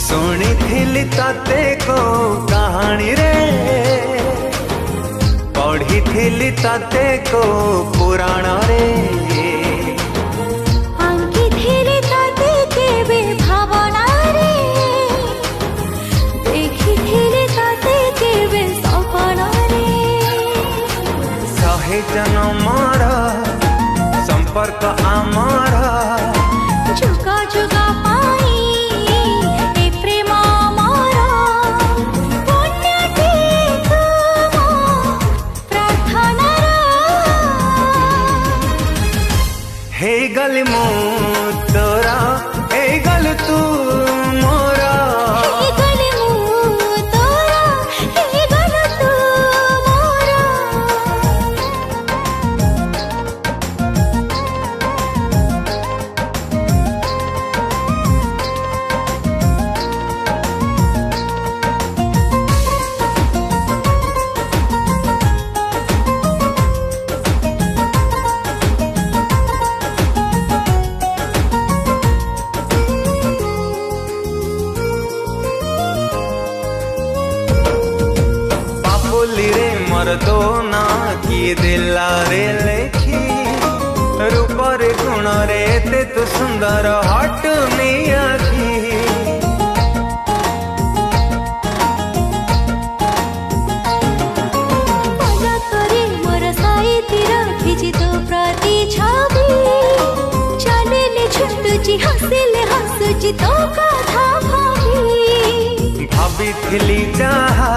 शुणी तते को कहानी रे पढ़ी तते को पुराण रे आंकी तते केबे भावना रे देखी तते केबे सपना रे सहे जन्मर संपर्क आमर जुगा जुगा पाई ए प्रेम मोर पुण्यटी तुम प्रार्थना हे गल मो तोरा हे गल तू मोरा हे गल मु तोरा हे गल तू मोरा रे मोर तो ना किए दिला रे लेखी रूप रे गुण रे ते तू सुंदर हट नहीं आखी मना करे मोर साहित्य रखी तो प्रति छवि चले छुटुची हसिले हसुची तो कथा भाभी भाभी थिली जहा